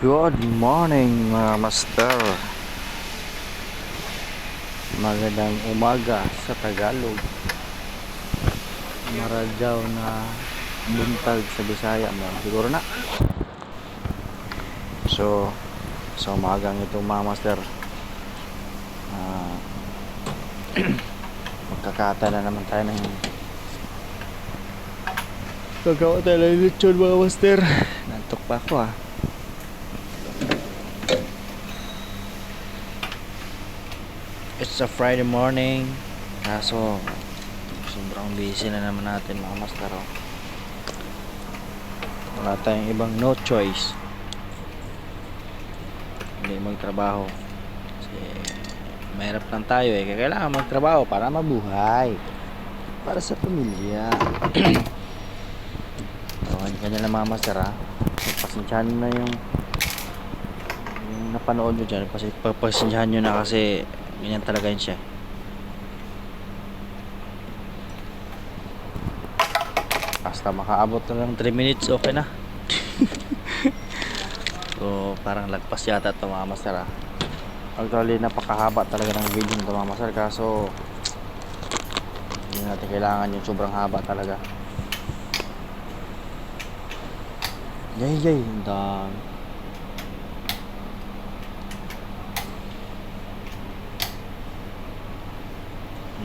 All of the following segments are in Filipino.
Good morning mga master. Magandang umaga sa Tagalog. Maradyaw na buntag sa Bisaya mo. Siguro na. So, sa umagang ito mga master, magkakata na naman tayo ng gagawa tayo ng lechon mga master. Nantok pa ako It's a Friday morning. Kaso sobrang busy na naman natin mga master. Wala tayong ibang no choice. Hindi magtrabaho. Kasi mahirap lang tayo kailangan magtrabaho para mabuhay. Para sa pamilya. Ganyan lang mga master Pasensyahan na yung napanood nyo dyan. Pasensyahan nyo na kasi ganyan talaga yun siya. Basta makaabot na lang 3 minutes okay na. So parang lagpas yata ito mga master Actually napakahaba talaga ng video nito mga master. Kaso hindi natin kailangan yung sobrang haba talaga. Yay dang.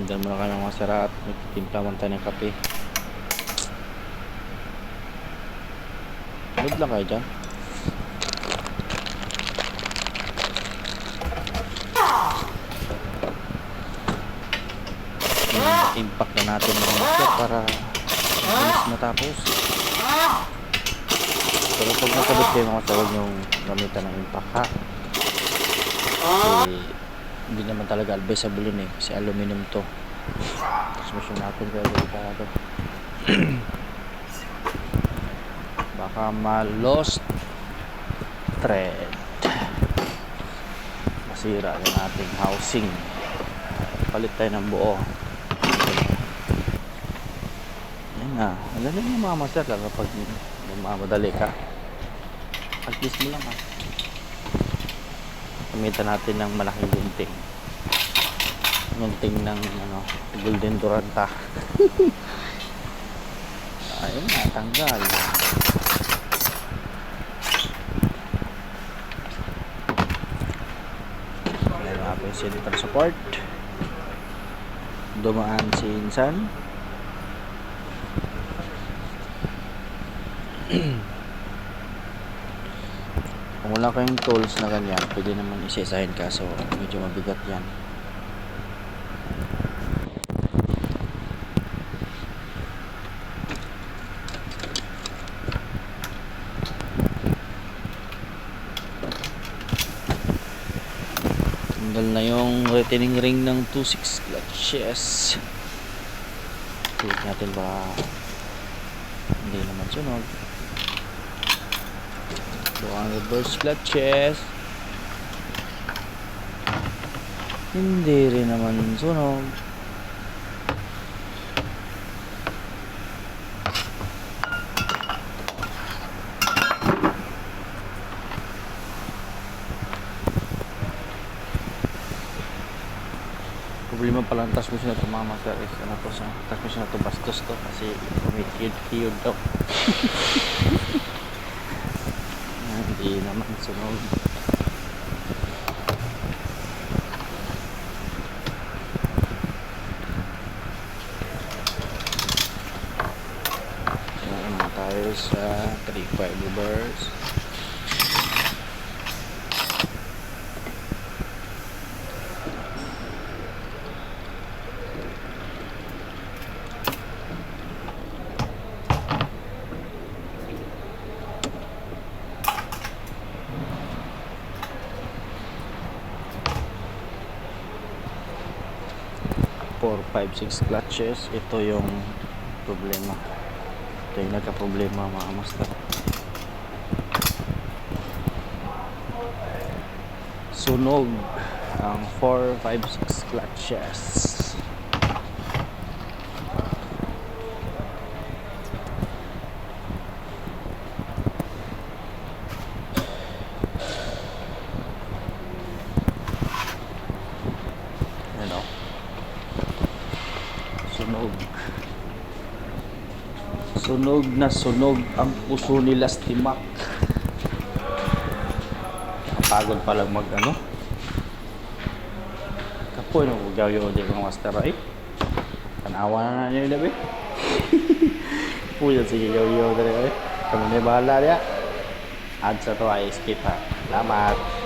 Hindan muna kami mga master at nagtimpla man tayo ng kape. Load lang kayo dyan. Impact na natin mga master para mabilis matapos. Pero pag nakabit kayo mga master, huwag nyong gamitan ng impact kasi hindi naman talaga advisable yun kasi aluminum to. Transmission natin kaya delikado. Baka ma-lost thread, masira yung ating housing. Palit tayo ng buo. Yan na. Ang galing yung mga master kapag mamadali ka. At least mo lang gamitan natin ng malaking gunting. Gunting ng Golden Duranta. Ayun na, tanggal. Meron nga po yung center support. Dumaan si Insan. Kung wala kayong tools na ganyan, pwede naman isa-isahin kaso medyo mabigat yan. Tanggal na yung retaining ring ng 2.6 clutches. Tignan natin ba hindi naman sunog. Ang reverse clutches hindi rin naman sunog. Problema pala ang transmission na ito mga master sa transmission na ito bastos to kasi kumikiyod daw. Hindi naman sunog. Ngayon na tayo sa 3.5 lubers. Four, 5, 6 clutches. Ito yung problema. Ito yung nagka-problema mga master. Sunog ang 4, 5, 6 clutches. Sunog na sunog ang puso ni Lastimak. Kapagod palang mag ano. Kapoy no gawyo di mga master ay. Tanawa na niyo labi. Puya sige gawyo dere ay. Kamu ni bahala dia. Add sa to ay skip ha. Salamat.